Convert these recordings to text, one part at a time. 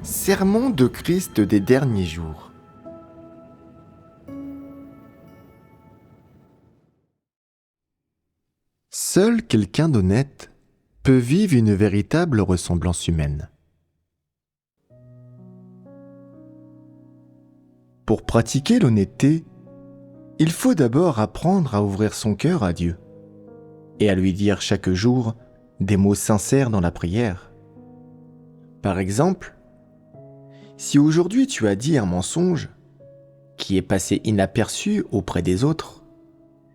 Sermon de Christ des derniers jours. Seul quelqu'un d'honnête peut vivre une véritable ressemblance humaine. Pour pratiquer l'honnêteté, il faut d'abord apprendre à ouvrir son cœur à Dieu et à lui dire chaque jour des mots sincères dans la prière. Par exemple, si aujourd'hui tu as dit un mensonge qui est passé inaperçu auprès des autres,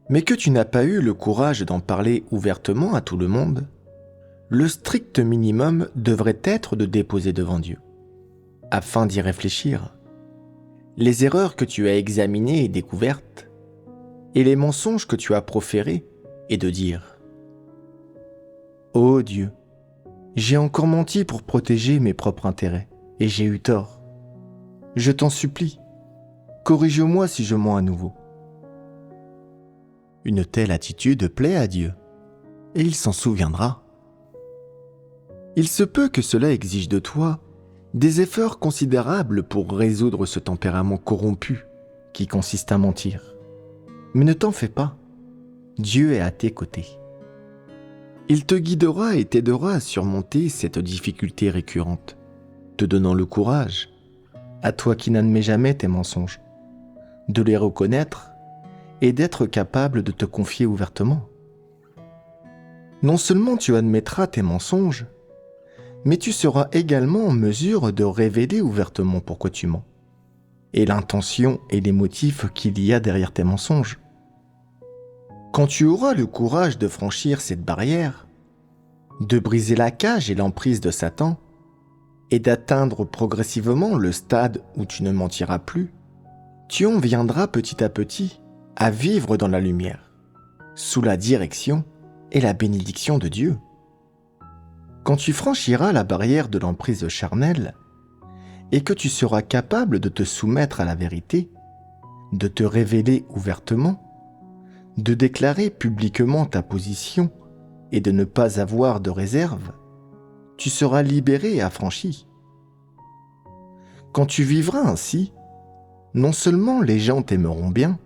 mais que tu n'as pas eu le courage d'en parler ouvertement à tout le monde, le strict minimum devrait être de déposer devant Dieu, afin d'y réfléchir. Les erreurs que tu as examinées et découvertes, et les mensonges que tu as proférés, et de dire « Ô Dieu, j'ai encore menti pour protéger mes propres intérêts, et j'ai eu tort. Je t'en supplie, corrige-moi si je mens à nouveau. » Une telle attitude plaît à Dieu, et il s'en souviendra. Il se peut que cela exige de toi des efforts considérables pour résoudre ce tempérament corrompu qui consiste à mentir. Mais ne t'en fais pas, Dieu est à tes côtés. Il te guidera et t'aidera à surmonter cette difficulté récurrente, te donnant le courage, à toi qui n'admets jamais tes mensonges, de les reconnaître et d'être capable de te confier ouvertement. Non seulement tu admettras tes mensonges, mais tu seras également en mesure de révéler ouvertement pourquoi tu mens, et l'intention et les motifs qu'il y a derrière tes mensonges. Quand tu auras le courage de franchir cette barrière, de briser la cage et l'emprise de Satan, et d'atteindre progressivement le stade où tu ne mentiras plus, tu en viendras petit à petit à vivre dans la lumière, sous la direction et la bénédiction de Dieu. Quand tu franchiras la barrière de l'emprise charnelle et que tu seras capable de te soumettre à la vérité, de te révéler ouvertement, de déclarer publiquement ta position et de ne pas avoir de réserve, tu seras libéré et affranchi. Quand tu vivras ainsi, non seulement les gens t'aimeront bien,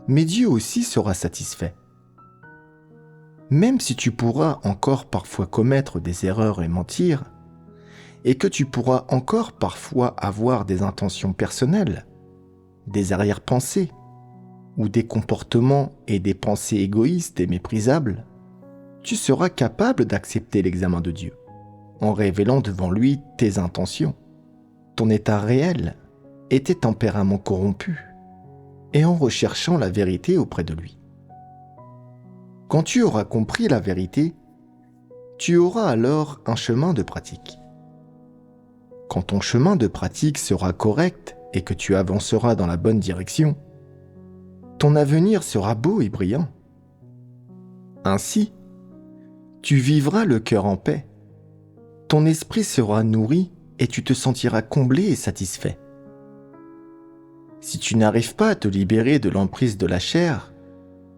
mais Dieu aussi sera satisfait. Même si tu pourras encore parfois commettre des erreurs et mentir, et que tu pourras encore parfois avoir des intentions personnelles, des arrière-pensées, ou des comportements et des pensées égoïstes et méprisables, tu seras capable d'accepter l'examen de Dieu, en révélant devant lui tes intentions, ton état réel et tes tempéraments corrompus, et en recherchant la vérité auprès de lui. Quand tu auras compris la vérité, tu auras alors un chemin de pratique. Quand ton chemin de pratique sera correct et que tu avanceras dans la bonne direction, ton avenir sera beau et brillant. Ainsi, tu vivras le cœur en paix, ton esprit sera nourri et tu te sentiras comblé et satisfait. Si tu n'arrives pas à te libérer de l'emprise de la chair,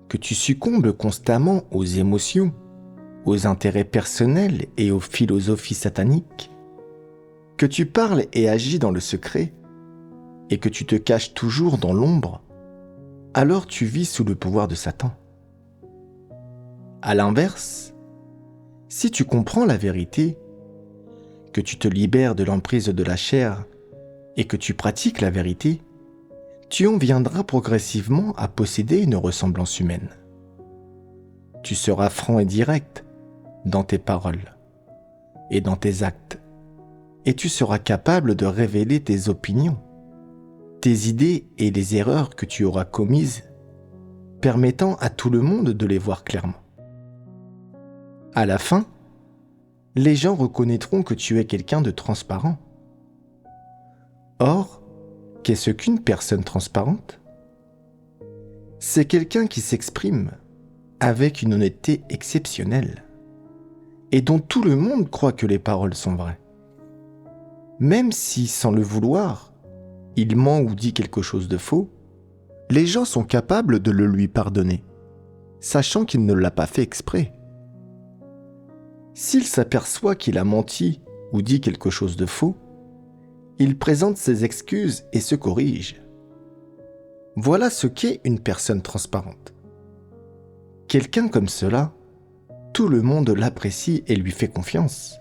que tu succombes constamment aux émotions, aux intérêts personnels et aux philosophies sataniques, que tu parles et agis dans le secret, et que tu te caches toujours dans l'ombre, alors tu vis sous le pouvoir de Satan. À l'inverse, si tu comprends la vérité, que tu te libères de l'emprise de la chair et que tu pratiques la vérité, tu en viendras progressivement à posséder une ressemblance humaine. Tu seras franc et direct dans tes paroles et dans tes actes, et tu seras capable de révéler tes opinions, tes idées et les erreurs que tu auras commises, permettant à tout le monde de les voir clairement. À la fin, les gens reconnaîtront que tu es quelqu'un de transparent. Or, qu'est-ce qu'une personne transparente ? C'est quelqu'un qui s'exprime avec une honnêteté exceptionnelle et dont tout le monde croit que les paroles sont vraies. Même si, sans le vouloir, il ment ou dit quelque chose de faux, les gens sont capables de le lui pardonner, sachant qu'il ne l'a pas fait exprès. S'il s'aperçoit qu'il a menti ou dit quelque chose de faux, Il présente ses excuses et se corrige. Voilà ce qu'est une personne transparente. Quelqu'un comme cela, tout le monde l'apprécie et lui fait confiance.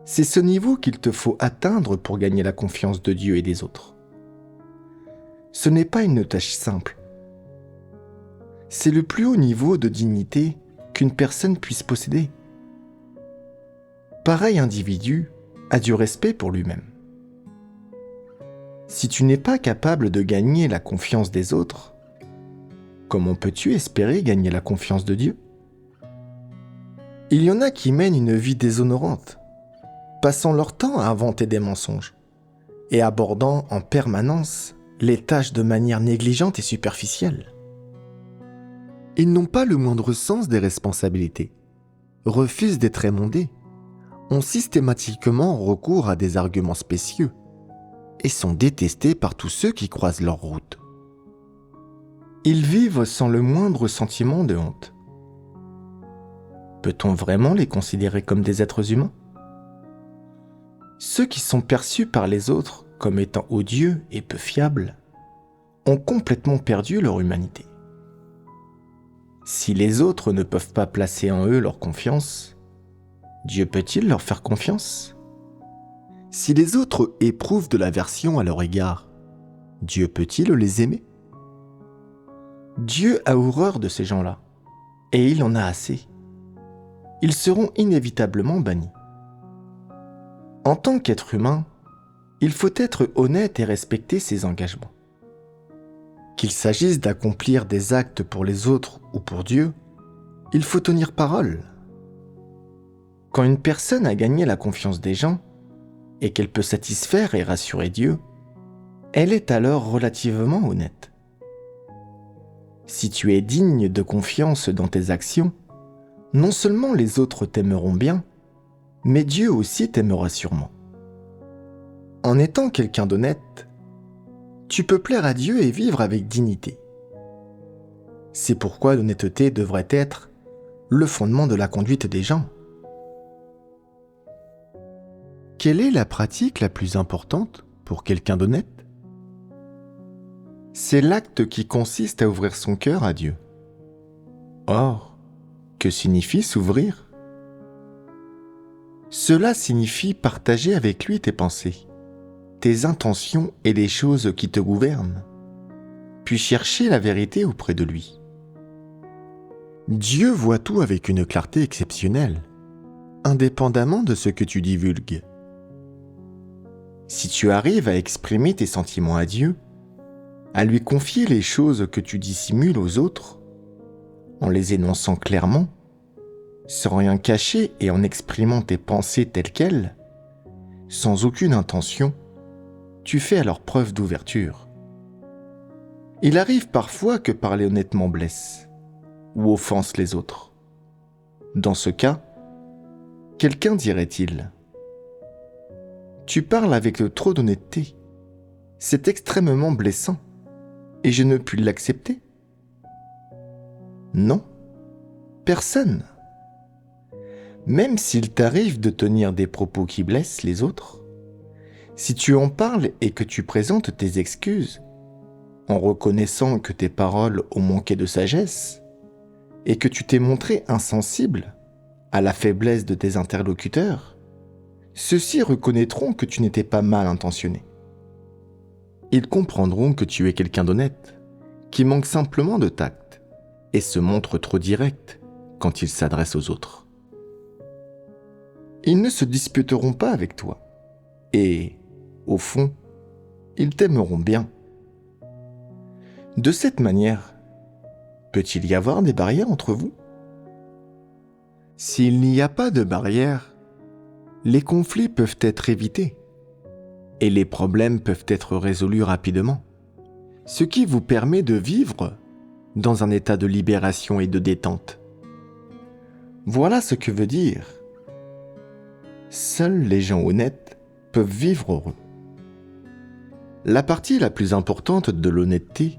C'est ce niveau qu'il te faut atteindre pour gagner la confiance de Dieu et des autres. Ce n'est pas une tâche simple. C'est le plus haut niveau de dignité qu'une personne puisse posséder. Pareil individu a du respect pour lui-même. Si tu n'es pas capable de gagner la confiance des autres, comment peux-tu espérer gagner la confiance de Dieu ? Il y en a qui mènent une vie déshonorante, passant leur temps à inventer des mensonges et abordant en permanence les tâches de manière négligente et superficielle. Ils n'ont pas le moindre sens des responsabilités, refusent d'être émondés, ont systématiquement recours à des arguments spécieux et sont détestés par tous ceux qui croisent leur route. Ils vivent sans le moindre sentiment de honte. Peut-on vraiment les considérer comme des êtres humains ? Ceux qui sont perçus par les autres comme étant odieux et peu fiables ont complètement perdu leur humanité. Si les autres ne peuvent pas placer en eux leur confiance, Dieu peut-il leur faire confiance ? Si les autres éprouvent de l'aversion à leur égard, Dieu peut-il les aimer ? Dieu a horreur de ces gens-là, et il en a assez. Ils seront inévitablement bannis. En tant qu'être humain, il faut être honnête et respecter ses engagements. Qu'il s'agisse d'accomplir des actes pour les autres ou pour Dieu, il faut tenir parole. Quand une personne a gagné la confiance des gens et qu'elle peut satisfaire et rassurer Dieu, elle est alors relativement honnête. Si tu es digne de confiance dans tes actions, non seulement les autres t'aimeront bien, mais Dieu aussi t'aimera sûrement. En étant quelqu'un d'honnête, tu peux plaire à Dieu et vivre avec dignité. C'est pourquoi l'honnêteté devrait être le fondement de la conduite des gens. Quelle est la pratique la plus importante pour quelqu'un d'honnête ? C'est l'acte qui consiste à ouvrir son cœur à Dieu. Or, que signifie s'ouvrir ? Cela signifie partager avec lui tes pensées, tes intentions et les choses qui te gouvernent, puis chercher la vérité auprès de lui. Dieu voit tout avec une clarté exceptionnelle, indépendamment de ce que tu divulgues. Si tu arrives à exprimer tes sentiments à Dieu, à lui confier les choses que tu dissimules aux autres, en les énonçant clairement, sans rien cacher et en exprimant tes pensées telles quelles, sans aucune intention, tu fais alors preuve d'ouverture. Il arrive parfois que parler honnêtement blesse ou offense les autres. Dans ce cas, quelqu'un dirait-il : « Tu parles avec trop d'honnêteté, c'est extrêmement blessant et je ne puis l'accepter. » Non, personne. Même s'il t'arrive de tenir des propos qui blessent les autres, si tu en parles et que tu présentes tes excuses, en reconnaissant que tes paroles ont manqué de sagesse et que tu t'es montré insensible à la faiblesse de tes interlocuteurs, ceux-ci reconnaîtront que tu n'étais pas mal intentionné. Ils comprendront que tu es quelqu'un d'honnête, qui manque simplement de tact et se montre trop direct quand il s'adresse aux autres. Ils ne se disputeront pas avec toi et, au fond, ils t'aimeront bien. De cette manière, peut-il y avoir des barrières entre vous ? S'il n'y a pas de barrières, les conflits peuvent être évités et les problèmes peuvent être résolus rapidement, ce qui vous permet de vivre dans un état de libération et de détente. Voilà ce que veut dire « Seuls les gens honnêtes peuvent vivre heureux ». La partie la plus importante de l'honnêteté,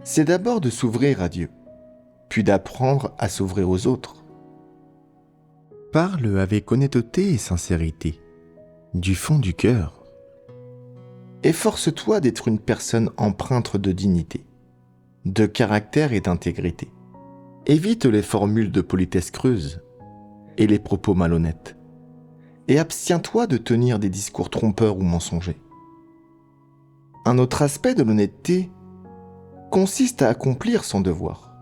c'est d'abord de s'ouvrir à Dieu, puis d'apprendre à s'ouvrir aux autres. Parle avec honnêteté et sincérité, du fond du cœur, efforce-toi d'être une personne empreinte de dignité, de caractère et d'intégrité. Évite les formules de politesse creuse et les propos malhonnêtes, et abstiens-toi de tenir des discours trompeurs ou mensongers. Un autre aspect de l'honnêteté consiste à accomplir son devoir,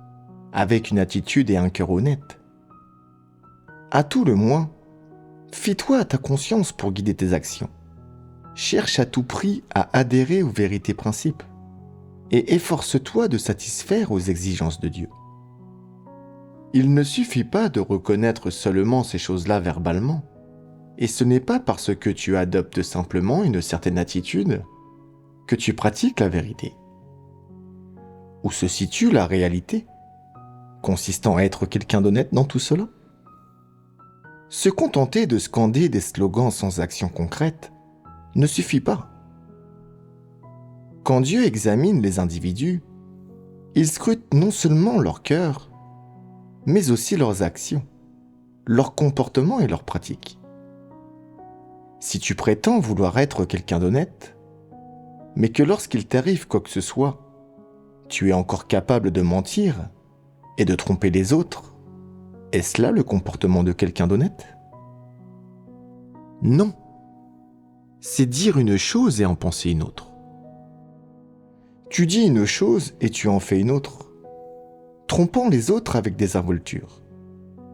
avec une attitude et un cœur honnêtes. À tout le moins, fie-toi à ta conscience pour guider tes actions. Cherche à tout prix à adhérer aux vérités principes et efforce-toi de satisfaire aux exigences de Dieu. Il ne suffit pas de reconnaître seulement ces choses-là verbalement, et ce n'est pas parce que tu adoptes simplement une certaine attitude que tu pratiques la vérité. Où se situe la réalité, consistant à être quelqu'un d'honnête dans tout cela? Se contenter de scander des slogans sans action concrète ne suffit pas. Quand Dieu examine les individus, il scrute non seulement leur cœur, mais aussi leurs actions, leurs comportements et leurs pratiques. Si tu prétends vouloir être quelqu'un d'honnête, mais que lorsqu'il t'arrive quoi que ce soit, tu es encore capable de mentir et de tromper les autres, est-ce là le comportement de quelqu'un d'honnête? Non. C'est dire une chose et en penser une autre. Tu dis une chose et tu en fais une autre, trompant les autres avec désinvolture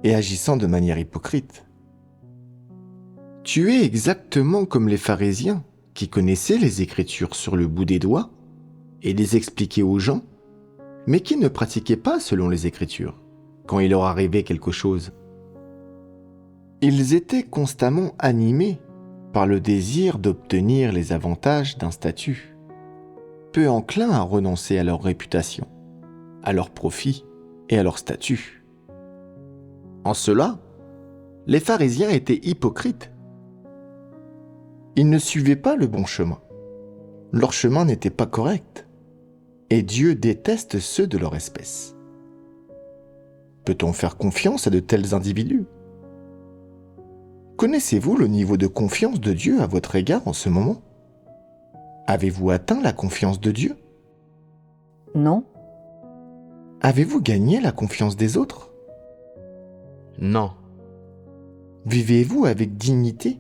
et agissant de manière hypocrite. Tu es exactement comme les pharisiens qui connaissaient les Écritures sur le bout des doigts et les expliquaient aux gens, mais qui ne pratiquaient pas selon les Écritures quand il leur arrivait quelque chose. Ils étaient constamment animés par le désir d'obtenir les avantages d'un statut, peu enclins à renoncer à leur réputation, à leur profit et à leur statut. En cela, les pharisiens étaient hypocrites. Ils ne suivaient pas le bon chemin. Leur chemin n'était pas correct, et Dieu déteste ceux de leur espèce. Peut-on faire confiance à de tels individus? Connaissez-vous le niveau de confiance de Dieu à votre égard en ce moment? Avez-vous atteint la confiance de Dieu? Non. Avez-vous gagné la confiance des autres? Non. Vivez-vous avec dignité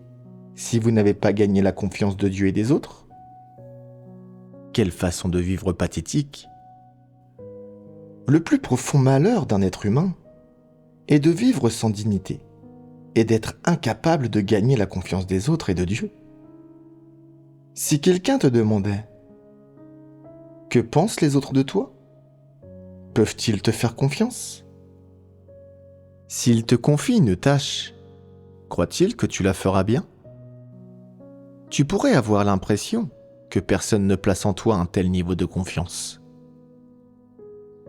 si vous n'avez pas gagné la confiance de Dieu et des autres? Quelle façon de vivre pathétique! Le plus profond malheur d'un être humain est de vivre sans dignité et d'être incapable de gagner la confiance des autres et de Dieu. Si quelqu'un te demandait « Que pensent les autres de toi ?» peuvent-ils te faire confiance? S'ils te confient une tâche, croient-ils que tu la feras bien? Tu pourrais avoir l'impression que personne ne place en toi un tel niveau de confiance.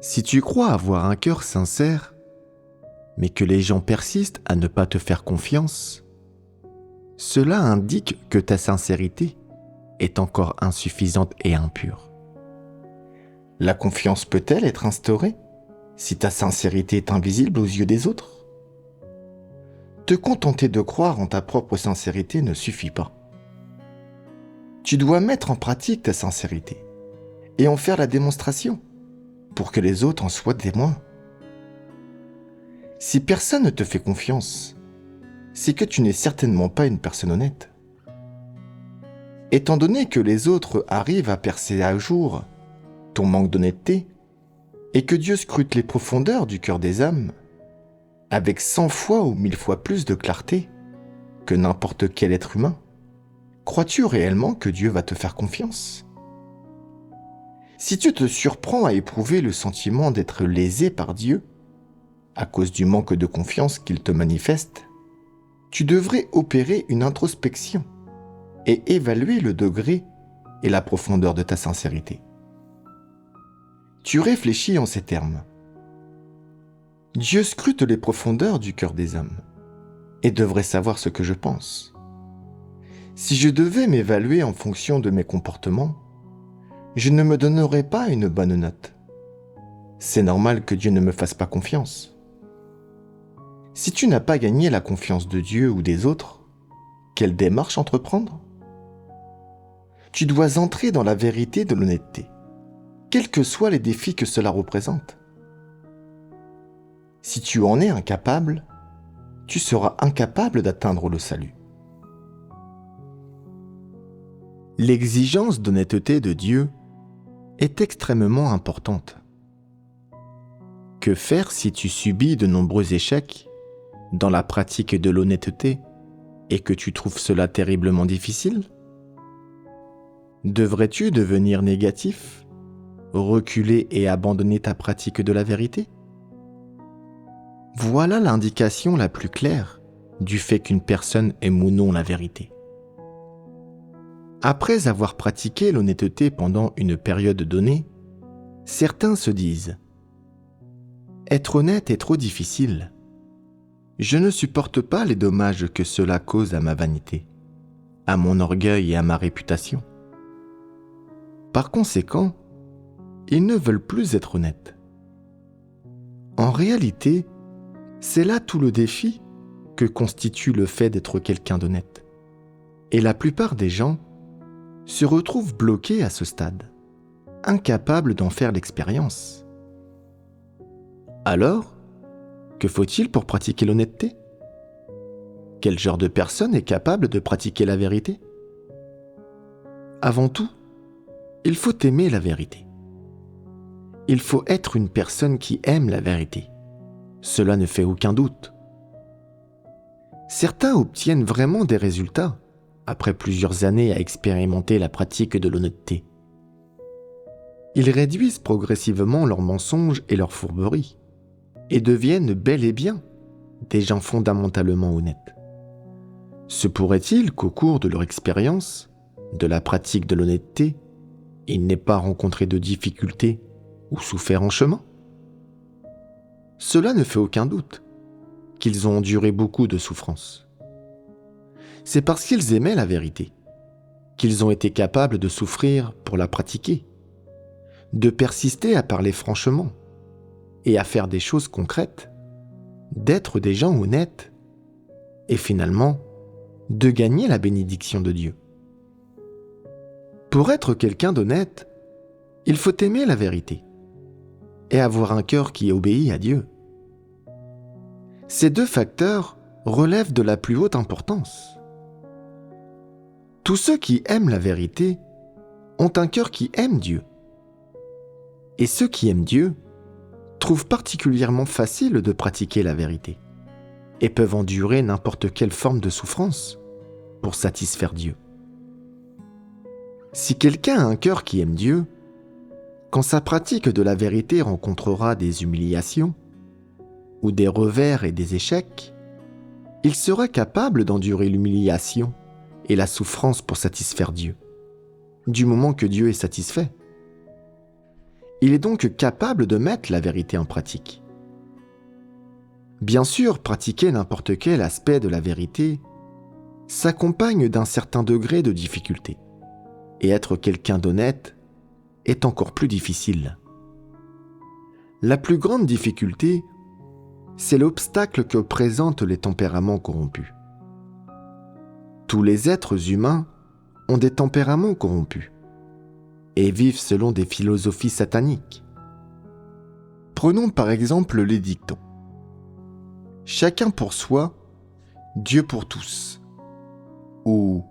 Si tu crois avoir un cœur sincère, mais que les gens persistent à ne pas te faire confiance, cela indique que ta sincérité est encore insuffisante et impure. La confiance peut-elle être instaurée si ta sincérité est invisible aux yeux des autres? Te contenter de croire en ta propre sincérité ne suffit pas. Tu dois mettre en pratique ta sincérité et en faire la démonstration pour que les autres en soient témoins. Si personne ne te fait confiance, c'est que tu n'es certainement pas une personne honnête. Étant donné que les autres arrivent à percer à jour ton manque d'honnêteté et que Dieu scrute les profondeurs du cœur des âmes avec 100 fois ou 1000 fois plus de clarté que n'importe quel être humain, crois-tu réellement que Dieu va te faire confiance? Si tu te surprends à éprouver le sentiment d'être lésé par Dieu à cause du manque de confiance qu'il te manifeste, tu devrais opérer une introspection et évaluer le degré et la profondeur de ta sincérité. Tu réfléchis en ces termes. Dieu scrute les profondeurs du cœur des hommes et devrait savoir ce que je pense. Si je devais m'évaluer en fonction de mes comportements, je ne me donnerais pas une bonne note. C'est normal que Dieu ne me fasse pas confiance. Si tu n'as pas gagné la confiance de Dieu ou des autres, Quelle démarche entreprendre? Tu dois entrer dans la vérité de l'honnêteté, quels que soient les défis que cela représente. Si tu en es incapable, tu seras incapable d'atteindre le salut. L'exigence d'honnêteté de Dieu est extrêmement importante. Que faire si tu subis de nombreux échecs dans la pratique de l'honnêteté et que tu trouves cela terriblement difficile? Devrais-tu devenir négatif, reculer et abandonner ta pratique de la vérité? Voilà l'indication la plus claire du fait qu'une personne aime ou non la vérité. Après avoir pratiqué l'honnêteté pendant une période donnée, certains se disent « Être honnête est trop difficile. Je ne supporte pas les dommages que cela cause à ma vanité, à mon orgueil et à ma réputation. » Par conséquent, ils ne veulent plus être honnêtes. En réalité, c'est là tout le défi que constitue le fait d'être quelqu'un d'honnête. Et la plupart des gens se retrouvent bloqués à ce stade, incapables d'en faire l'expérience. Alors, que faut-il pour pratiquer l'honnêteté? Quel genre de personne est capable de pratiquer la vérité? Avant tout, il faut aimer la vérité. Il faut être une personne qui aime la vérité. Cela ne fait aucun doute. Certains obtiennent vraiment des résultats après plusieurs années à expérimenter la pratique de l'honnêteté. Ils réduisent progressivement leurs mensonges et leurs fourberies et deviennent bel et bien des gens fondamentalement honnêtes. Se pourrait-il qu'au cours de leur expérience, de la pratique de l'honnêteté, ils n'aient pas rencontré de difficultés ou souffert en chemin? Cela ne fait aucun doute qu'ils ont enduré beaucoup de souffrances. C'est parce qu'ils aimaient la vérité qu'ils ont été capables de souffrir pour la pratiquer, de persister à parler franchement et à faire des choses concrètes, d'être des gens honnêtes et finalement de gagner la bénédiction de Dieu. Pour être quelqu'un d'honnête, il faut aimer la vérité et avoir un cœur qui obéit à Dieu. Ces deux facteurs relèvent de la plus haute importance. Tous ceux qui aiment la vérité ont un cœur qui aime Dieu. Et ceux qui aiment Dieu trouvent particulièrement facile de pratiquer la vérité et peuvent endurer n'importe quelle forme de souffrance pour satisfaire Dieu. Si quelqu'un a un cœur qui aime Dieu, quand sa pratique de la vérité rencontrera des humiliations ou des revers et des échecs, il sera capable d'endurer l'humiliation et la souffrance pour satisfaire Dieu, du moment que Dieu est satisfait. Il est donc capable de mettre la vérité en pratique. Bien sûr, pratiquer n'importe quel aspect de la vérité s'accompagne d'un certain degré de difficulté, et être quelqu'un d'honnête est encore plus difficile. La plus grande difficulté, c'est l'obstacle que présentent les tempéraments corrompus. Tous les êtres humains ont des tempéraments corrompus et vivent selon des philosophies sataniques. Prenons par exemple les dictons. Chacun pour soi, Dieu pour tous. Ou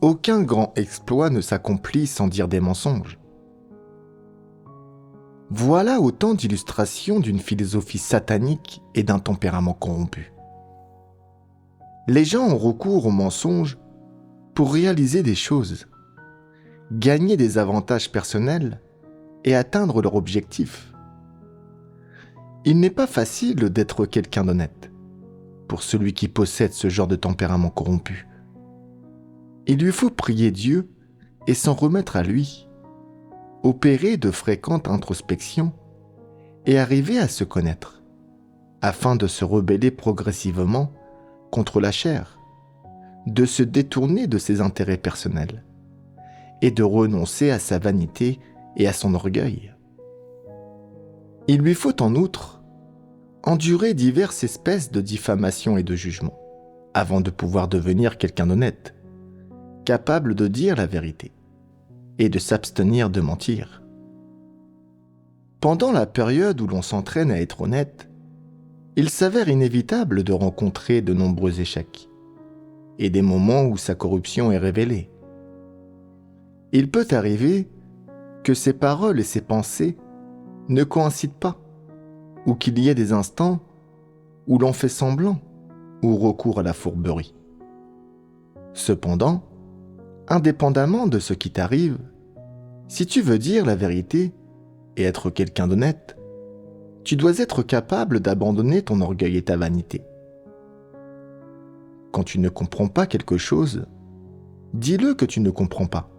aucun grand exploit ne s'accomplit sans dire des mensonges. Voilà autant d'illustrations d'une philosophie satanique et d'un tempérament corrompu. Les gens ont recours aux mensonges pour réaliser des choses, gagner des avantages personnels et atteindre leur objectif. Il n'est pas facile d'être quelqu'un d'honnête pour celui qui possède ce genre de tempérament corrompu. Il lui faut prier Dieu et s'en remettre à lui, opérer de fréquentes introspections et arriver à se connaître, afin de se rebeller progressivement contre la chair, de se détourner de ses intérêts personnels et de renoncer à sa vanité et à son orgueil. Il lui faut en outre endurer diverses espèces de diffamation et de jugement, avant de pouvoir devenir quelqu'un d'honnête, capable de dire la vérité et de s'abstenir de mentir. Pendant la période où l'on s'entraîne à être honnête, il s'avère inévitable de rencontrer de nombreux échecs et des moments où sa corruption est révélée. Il peut arriver que ses paroles et ses pensées ne coïncident pas, ou qu'il y ait des instants où l'on fait semblant ou recourt à la fourberie. Cependant, indépendamment de ce qui t'arrive, si tu veux dire la vérité et être quelqu'un d'honnête, tu dois être capable d'abandonner ton orgueil et ta vanité. Quand tu ne comprends pas quelque chose, dis-le que tu ne comprends pas.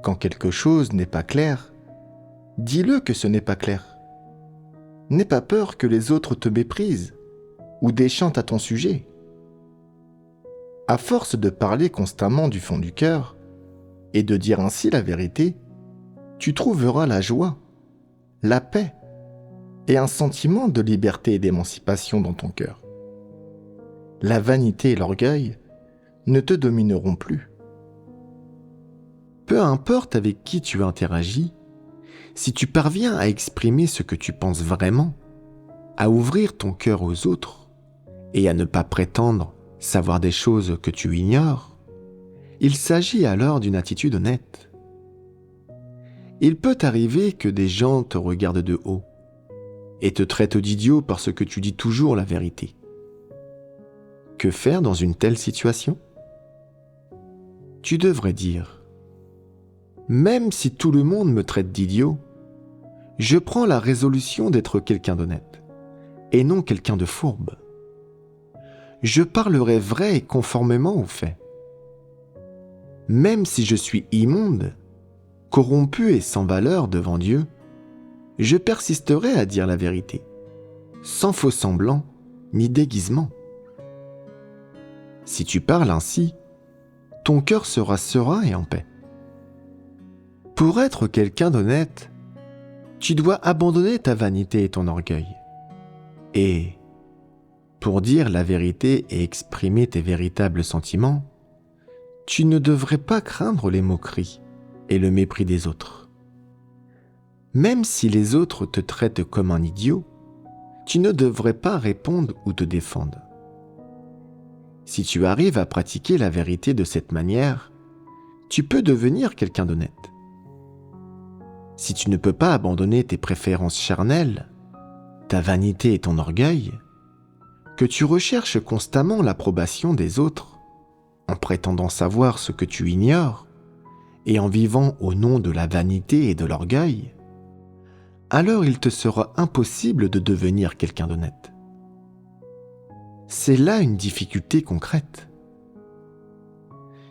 Quand quelque chose n'est pas clair, dis-le que ce n'est pas clair. N'aie pas peur que les autres te méprisent ou déchantent à ton sujet. À force de parler constamment du fond du cœur et de dire ainsi la vérité, tu trouveras la joie, la paix et un sentiment de liberté et d'émancipation dans ton cœur. La vanité et l'orgueil ne te domineront plus. Peu importe avec qui tu interagis, si tu parviens à exprimer ce que tu penses vraiment, à ouvrir ton cœur aux autres et à ne pas prétendre savoir des choses que tu ignores, il s'agit alors d'une attitude honnête. Il peut arriver que des gens te regardent de haut et te traitent d'idiot parce que tu dis toujours la vérité. Que faire dans une telle situation ? Tu devrais dire « Même si tout le monde me traite d'idiot, je prends la résolution d'être quelqu'un d'honnête et non quelqu'un de fourbe. Je parlerai vrai et conformément aux faits. Même si je suis immonde, corrompu et sans valeur devant Dieu, je persisterai à dire la vérité, sans faux semblant ni déguisement. Si tu parles ainsi, ton cœur sera serein et en paix. Pour être quelqu'un d'honnête, tu dois abandonner ta vanité et ton orgueil. Et, pour dire la vérité et exprimer tes véritables sentiments, tu ne devrais pas craindre les moqueries et le mépris des autres. Même si les autres te traitent comme un idiot, tu ne devrais pas répondre ou te défendre. Si tu arrives à pratiquer la vérité de cette manière, tu peux devenir quelqu'un d'honnête. Si tu ne peux pas abandonner tes préférences charnelles, ta vanité et ton orgueil, que tu recherches constamment l'approbation des autres, en prétendant savoir ce que tu ignores, et en vivant au nom de la vanité et de l'orgueil, alors il te sera impossible de devenir quelqu'un d'honnête. C'est là une difficulté concrète.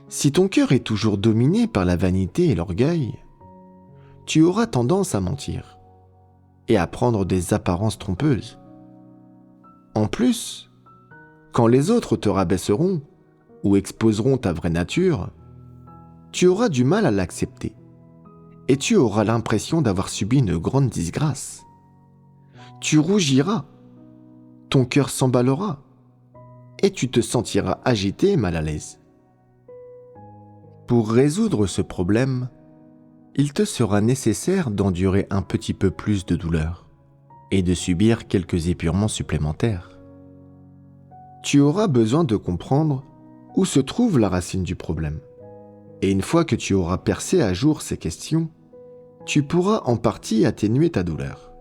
Si ton cœur est toujours dominé par la vanité et l'orgueil, tu auras tendance à mentir et à prendre des apparences trompeuses. En plus, quand les autres te rabaisseront ou exposeront ta vraie nature, tu auras du mal à l'accepter et tu auras l'impression d'avoir subi une grande disgrâce. Tu rougiras, ton cœur s'emballera et tu te sentiras agité et mal à l'aise. Pour résoudre ce problème, il te sera nécessaire d'endurer un petit peu plus de douleur et de subir quelques épurements supplémentaires. Tu auras besoin de comprendre où se trouve la racine du problème. Et une fois que tu auras percé à jour ces questions, tu pourras en partie atténuer ta douleur.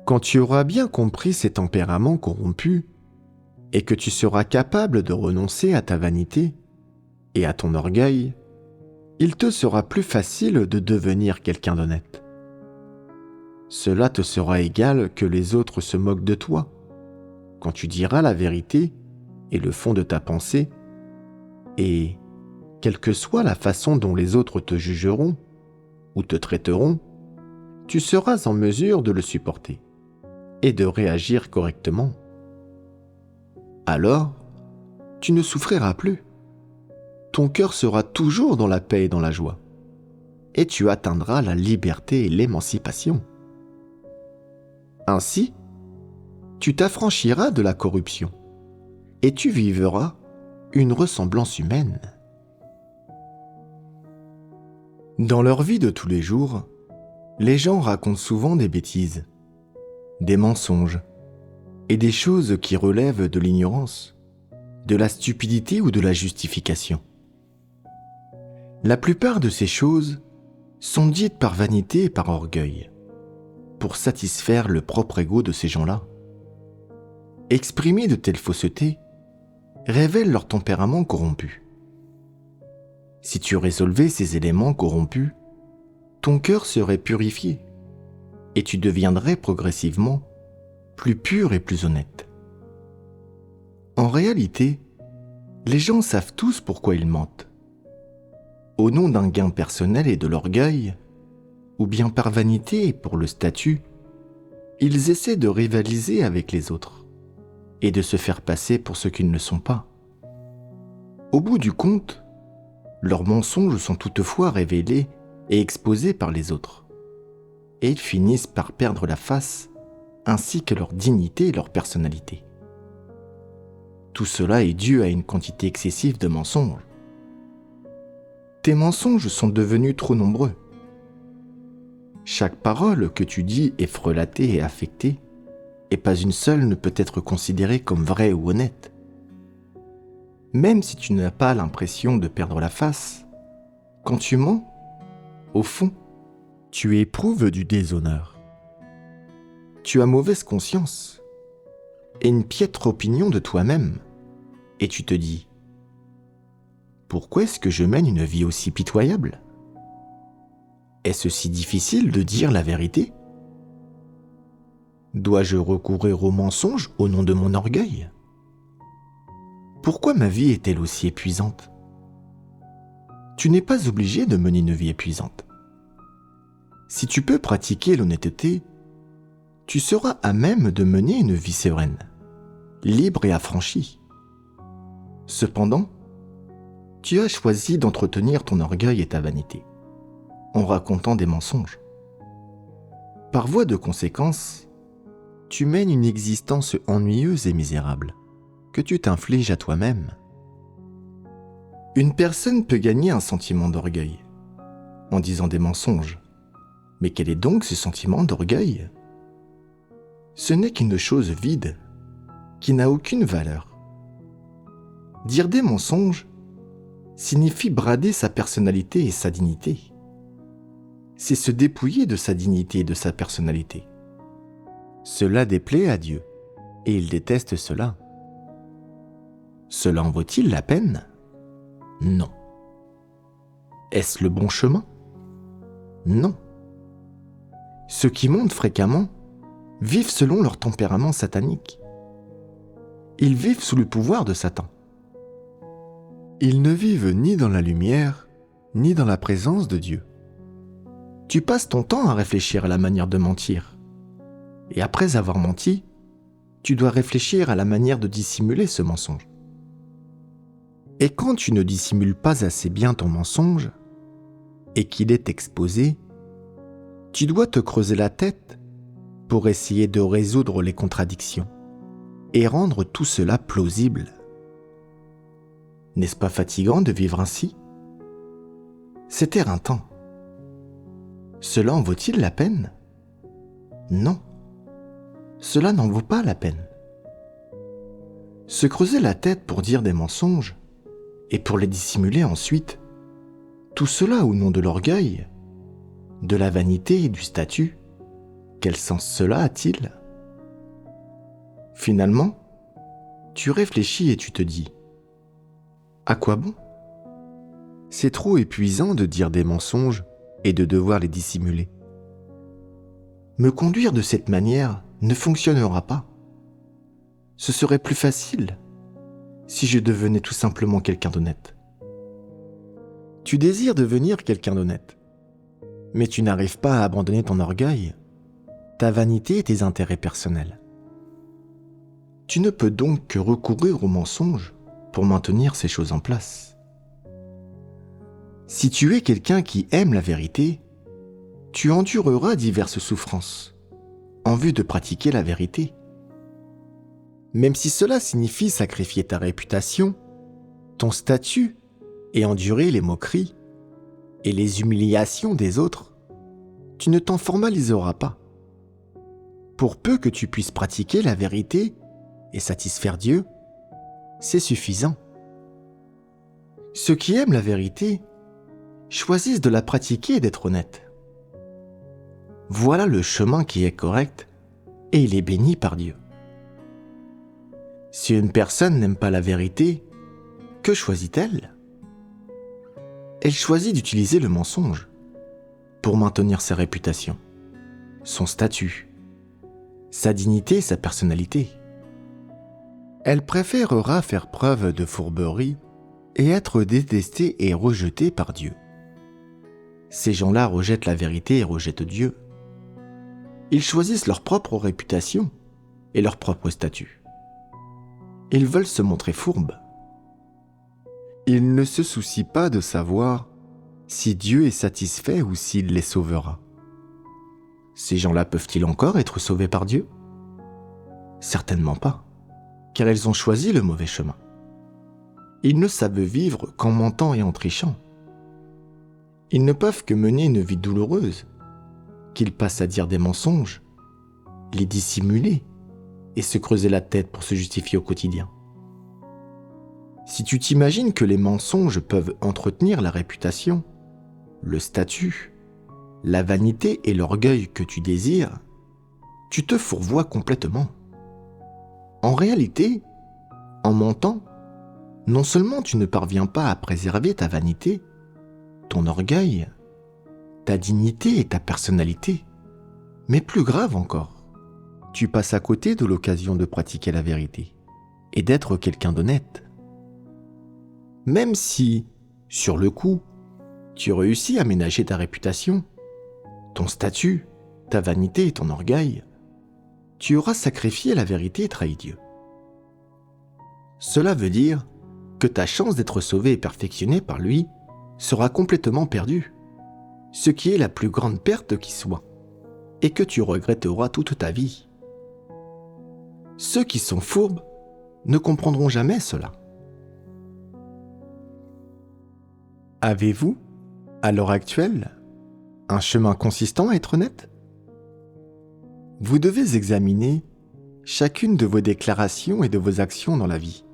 Quand tu auras bien compris ces tempéraments corrompus et que tu seras capable de renoncer à ta vanité et à ton orgueil, il te sera plus facile de devenir quelqu'un d'honnête. Cela te sera égal que les autres se moquent de toi, quand tu diras la vérité et le fond de ta pensée, et, quelle que soit la façon dont les autres te jugeront ou te traiteront, tu seras en mesure de le supporter et de réagir correctement. Alors, tu ne souffriras plus. Ton cœur sera toujours dans la paix et dans la joie, et tu atteindras la liberté et l'émancipation. Ainsi, tu t'affranchiras de la corruption et tu vivras une ressemblance humaine. Dans leur vie de tous les jours, les gens racontent souvent des bêtises, des mensonges et des choses qui relèvent de l'ignorance, de la stupidité ou de la justification. La plupart de ces choses sont dites par vanité et par orgueil, pour satisfaire le propre ego de ces gens-là. Exprimer de telles faussetés révèle leur tempérament corrompu. Si tu résolvais ces éléments corrompus, ton cœur serait purifié et tu deviendrais progressivement plus pur et plus honnête. En réalité, les gens savent tous pourquoi ils mentent. Au nom d'un gain personnel et de l'orgueil, ou bien par vanité et pour le statut, ils essaient de rivaliser avec les autres et de se faire passer pour ce qu'ils ne sont pas. Au bout du compte, leurs mensonges sont toutefois révélés et exposés par les autres, et ils finissent par perdre la face ainsi que leur dignité et leur personnalité. Tout cela est dû à une quantité excessive de mensonges. Tes mensonges sont devenus trop nombreux. Chaque parole que tu dis est frelatée et affectée, et pas une seule ne peut être considérée comme vraie ou honnête. Même si tu n'as pas l'impression de perdre la face, quand tu mens, au fond, tu éprouves du déshonneur. Tu as mauvaise conscience et une piètre opinion de toi-même, et tu te dis « Pourquoi est-ce que je mène une vie aussi pitoyable ? Est-ce si difficile de dire la vérité ? Dois-je recourir au mensonge au nom de mon orgueil ? Pourquoi ma vie est-elle aussi épuisante ? Tu n'es pas obligé de mener une vie épuisante. Si tu peux pratiquer l'honnêteté, tu seras à même de mener une vie sereine, libre et affranchie. Cependant, tu as choisi d'entretenir ton orgueil et ta vanité, en racontant des mensonges. Par voie de conséquence, tu mènes une existence ennuyeuse et misérable, que tu t'infliges à toi-même. Une personne peut gagner un sentiment d'orgueil, en disant des mensonges. Mais quel est donc ce sentiment d'orgueil ? Ce n'est qu'une chose vide, qui n'a aucune valeur. Dire des mensonges signifie brader sa personnalité et sa dignité. C'est se dépouiller de sa dignité et de sa personnalité. Cela déplaît à Dieu, et il déteste cela. Cela en vaut-il la peine ? Non. Est-ce le bon chemin ? Non. Ceux qui mentent fréquemment vivent selon leur tempérament satanique. Ils vivent sous le pouvoir de Satan. Ils ne vivent ni dans la lumière, ni dans la présence de Dieu. Tu passes ton temps à réfléchir à la manière de mentir. Et après avoir menti, tu dois réfléchir à la manière de dissimuler ce mensonge. Et quand tu ne dissimules pas assez bien ton mensonge, et qu'il est exposé, tu dois te creuser la tête pour essayer de résoudre les contradictions et rendre tout cela plausible. N'est-ce pas fatigant de vivre ainsi ? C'est éreintant. Cela en vaut-il la peine ? Non. Cela n'en vaut pas la peine. Se creuser la tête pour dire des mensonges et pour les dissimuler ensuite, tout cela au nom de l'orgueil, de la vanité et du statut, quel sens cela a-t-il ? Finalement, tu réfléchis et tu te dis « À quoi bon ? C'est trop épuisant de dire des mensonges et de devoir les dissimuler. Me conduire de cette manière ne fonctionnera pas. Ce serait plus facile si je devenais tout simplement quelqu'un d'honnête. » Tu désires devenir quelqu'un d'honnête, mais tu n'arrives pas à abandonner ton orgueil, ta vanité et tes intérêts personnels. Tu ne peux donc que recourir au mensonge pour maintenir ces choses en place. Si tu es quelqu'un qui aime la vérité, tu endureras diverses souffrances en vue de pratiquer la vérité. même si cela signifie sacrifier ta réputation, ton statut et endurer les moqueries et les humiliations des autres, tu ne t'en formaliseras pas. Pour peu que tu puisses pratiquer la vérité et satisfaire Dieu, c'est suffisant. Ceux qui aiment la vérité choisissent de la pratiquer et d'être honnêtes. Voilà le chemin qui est correct et il est béni par Dieu. Si une personne n'aime pas la vérité, que choisit-elle ? Elle choisit d'utiliser le mensonge pour maintenir sa réputation, son statut, sa dignité et sa personnalité. Elle préférera faire preuve de fourberie et être détestée et rejetée par Dieu. Ces gens-là rejettent la vérité et rejettent Dieu. Ils choisissent leur propre réputation et leur propre statut. Ils veulent se montrer fourbes. Ils ne se soucient pas de savoir si Dieu est satisfait ou s'il les sauvera. Ces gens-là peuvent-ils encore être sauvés par Dieu ? Certainement pas, car ils ont choisi le mauvais chemin. Ils ne savent vivre qu'en mentant et en trichant. Ils ne peuvent que mener une vie douloureuse, qu'ils passent à dire des mensonges, les dissimuler et se creuser la tête pour se justifier au quotidien. Si tu t'imagines que les mensonges peuvent entretenir la réputation, le statut, la vanité et l'orgueil que tu désires, tu te fourvoies complètement. En réalité, en mentant, non seulement tu ne parviens pas à préserver ta vanité, ton orgueil, ta dignité et ta personnalité, mais plus grave encore, tu passes à côté de l'occasion de pratiquer la vérité et d'être quelqu'un d'honnête. Même si, sur le coup, tu réussis à ménager ta réputation, ton statut, ta vanité et ton orgueil, tu auras sacrifié la vérité et trahi Dieu. Cela veut dire que ta chance d'être sauvé et perfectionné par lui sera complètement perdue, ce qui est la plus grande perte qui soit, et que tu regretteras toute ta vie. Ceux qui sont fourbes ne comprendront jamais cela. Avez-vous, à l'heure actuelle, un chemin consistant à être honnête ? Vous devez examiner chacune de vos déclarations et de vos actions dans la vie,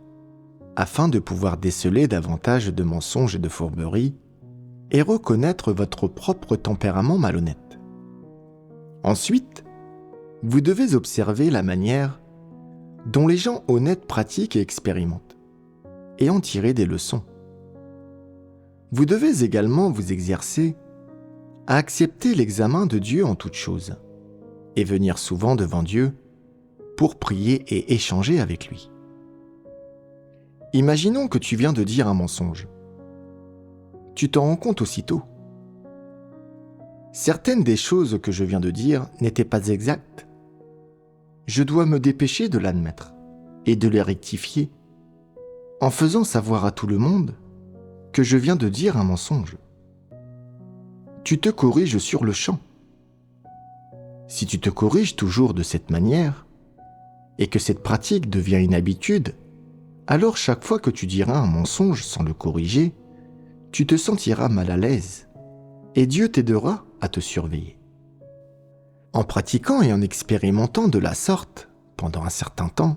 afin de pouvoir déceler davantage de mensonges et de fourberies et reconnaître votre propre tempérament malhonnête. Ensuite, vous devez observer la manière dont les gens honnêtes pratiquent et expérimentent, et en tirer des leçons. Vous devez également vous exercer à accepter l'examen de Dieu en toutes choses, et venir souvent devant Dieu pour prier et échanger avec lui. Imaginons que tu viens de dire un mensonge. Tu t'en rends compte aussitôt. Certaines des choses que je viens de dire n'étaient pas exactes. Je dois me dépêcher de l'admettre et de les rectifier en faisant savoir à tout le monde que je viens de dire un mensonge. Tu te corriges sur le champ. Si tu te corriges toujours de cette manière et que cette pratique devient une habitude, alors chaque fois que tu diras un mensonge sans le corriger, tu te sentiras mal à l'aise et Dieu t'aidera à te surveiller. En pratiquant et en expérimentant de la sorte pendant un certain temps,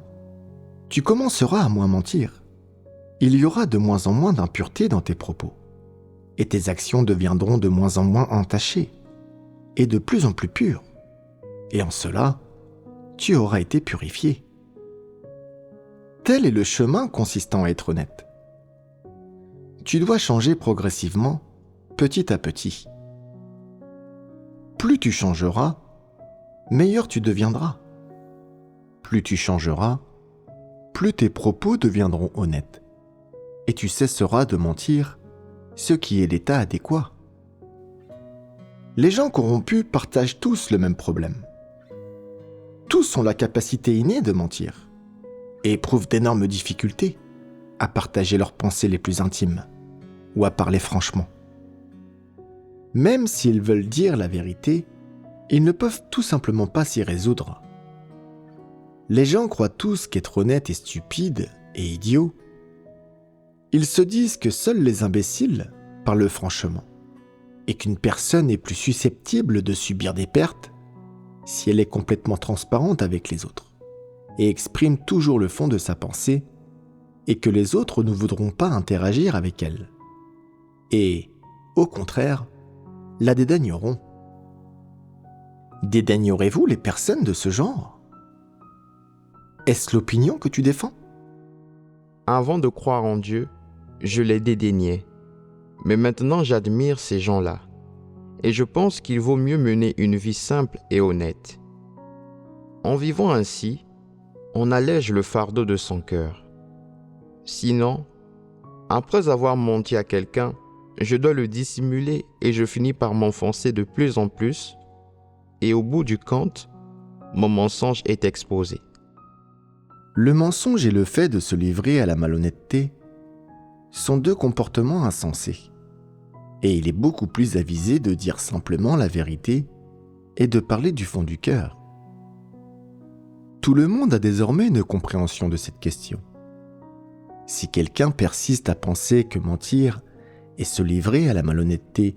tu commenceras à moins mentir. Il y aura de moins en moins d'impureté dans tes propos et tes actions deviendront de moins en moins entachées et de plus en plus pures. Et en cela, tu auras été purifié. Tel est le chemin consistant à être honnête. Tu dois changer progressivement, petit à petit. Plus tu changeras, meilleur tu deviendras. Plus tu changeras, plus tes propos deviendront honnêtes. Et tu cesseras de mentir, ce qui est l'état adéquat. Les gens corrompus partagent tous le même problème. Tous ont la capacité innée de mentir et éprouvent d'énormes difficultés à partager leurs pensées les plus intimes ou à parler franchement. Même s'ils veulent dire la vérité, ils ne peuvent tout simplement pas s'y résoudre. Les gens croient tous qu'être honnête est stupide et idiot. Ils se disent que seuls les imbéciles parlent franchement et qu'une personne est plus susceptible de subir des pertes si elle est complètement transparente avec les autres et exprime toujours le fond de sa pensée et que les autres ne voudront pas interagir avec elle. Et, au contraire, la dédaigneront. Dédaignerez-vous les personnes de ce genre ? Est-ce l'opinion que tu défends ? Avant de croire en Dieu, je les dédaignais. Mais maintenant j'admire ces gens-là. Et je pense qu'il vaut mieux mener une vie simple et honnête. En vivant ainsi, on allège le fardeau de son cœur. Sinon, après avoir menti à quelqu'un, je dois le dissimuler et je finis par m'enfoncer de plus en plus. Et au bout du compte, mon mensonge est exposé. Le mensonge et le fait de se livrer à la malhonnêteté sont deux comportements insensés. Et il est beaucoup plus avisé de dire simplement la vérité et de parler du fond du cœur. Tout le monde a désormais une compréhension de cette question. Si quelqu'un persiste à penser que mentir et se livrer à la malhonnêteté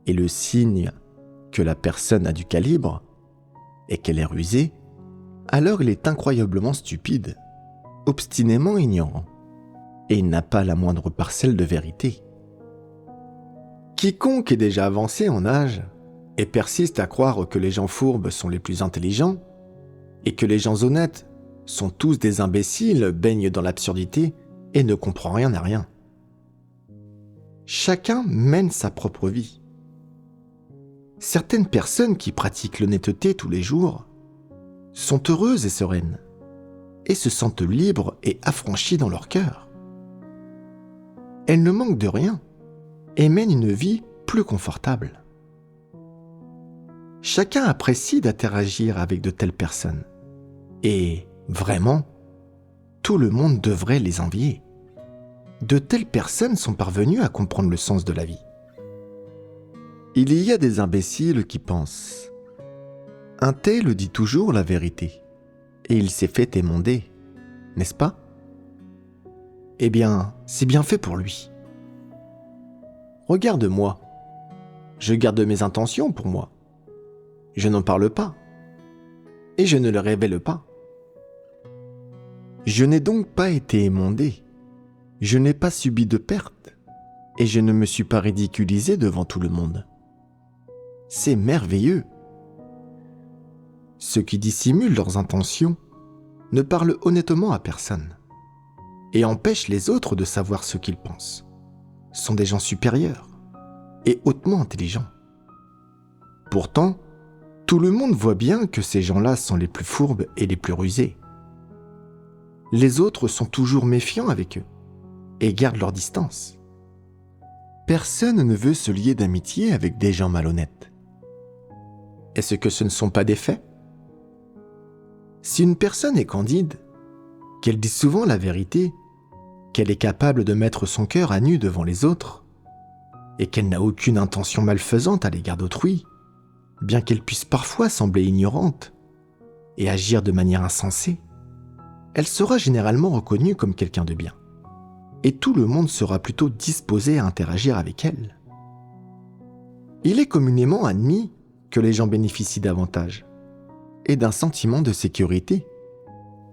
est le signe que la personne a du calibre et qu'elle est rusée, alors il est incroyablement stupide, obstinément ignorant, et il n'a pas la moindre parcelle de vérité. Quiconque est déjà avancé en âge et persiste à croire que les gens fourbes sont les plus intelligents et que les gens honnêtes sont tous des imbéciles baigne dans l'absurdité et ne comprend rien à rien. Chacun mène sa propre vie. Certaines personnes qui pratiquent l'honnêteté tous les jours sont heureuses et sereines et se sentent libres et affranchies dans leur cœur. Elles ne manquent de rien et mènent une vie plus confortable. Chacun apprécie d'interagir avec de telles personnes et, vraiment, tout le monde devrait les envier. De telles personnes sont parvenues à comprendre le sens de la vie. Il y a des imbéciles qui pensent « Un tel dit toujours la vérité, et il s'est fait émonder, n'est-ce pas ? Eh bien, c'est bien fait pour lui. Regarde-moi, je garde mes intentions pour moi. Je n'en parle pas, et je ne le révèle pas. Je n'ai donc pas été émondé, je n'ai pas subi de perte, et je ne me suis pas ridiculisé devant tout le monde. C'est merveilleux. Ceux qui dissimulent leurs intentions ne parlent honnêtement à personne et empêchent les autres de savoir ce qu'ils pensent. Sont des gens supérieurs et hautement intelligents. Pourtant, tout le monde voit bien que ces gens-là sont les plus fourbes et les plus rusés. Les autres sont toujours méfiants avec eux et gardent leur distance. Personne ne veut se lier d'amitié avec des gens malhonnêtes. Est-ce que ce ne sont pas des faits ? Si une personne est candide, qu'elle dit souvent la vérité, qu'elle est capable de mettre son cœur à nu devant les autres, et qu'elle n'a aucune intention malfaisante à l'égard d'autrui, bien qu'elle puisse parfois sembler ignorante et agir de manière insensée, elle sera généralement reconnue comme quelqu'un de bien, et tout le monde sera plutôt disposé à interagir avec elle. Il est communément admis que les gens bénéficient davantage et d'un sentiment de sécurité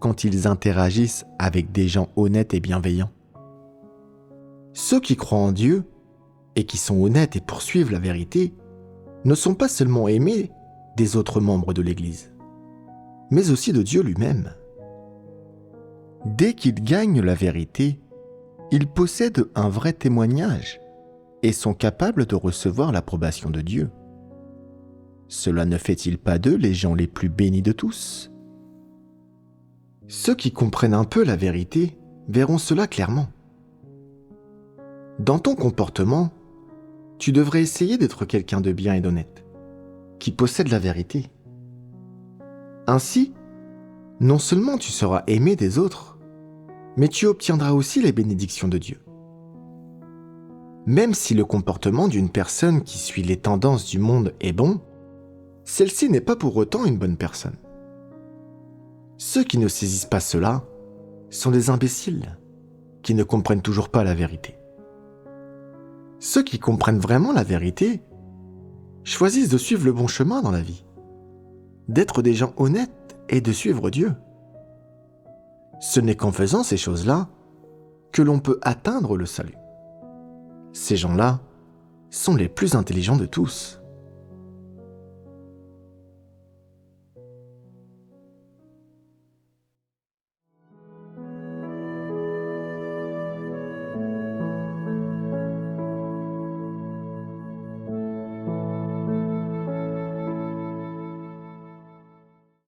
quand ils interagissent avec des gens honnêtes et bienveillants. Ceux qui croient en Dieu et qui sont honnêtes et poursuivent la vérité ne sont pas seulement aimés des autres membres de l'Église, mais aussi de Dieu lui-même. Dès qu'ils gagnent la vérité, ils possèdent un vrai témoignage et sont capables de recevoir l'approbation de Dieu. Cela ne fait-il pas d'eux les gens les plus bénis de tous ? Ceux qui comprennent un peu la vérité verront cela clairement. Dans ton comportement, tu devrais essayer d'être quelqu'un de bien et d'honnête, qui possède la vérité. Ainsi, non seulement tu seras aimé des autres, mais tu obtiendras aussi les bénédictions de Dieu. Même si le comportement d'une personne qui suit les tendances du monde est bon, celle-ci n'est pas pour autant une bonne personne. Ceux qui ne saisissent pas cela sont des imbéciles qui ne comprennent toujours pas la vérité. Ceux qui comprennent vraiment la vérité choisissent de suivre le bon chemin dans la vie, d'être des gens honnêtes et de suivre Dieu. Ce n'est qu'en faisant ces choses-là que l'on peut atteindre le salut. Ces gens-là sont les plus intelligents de tous.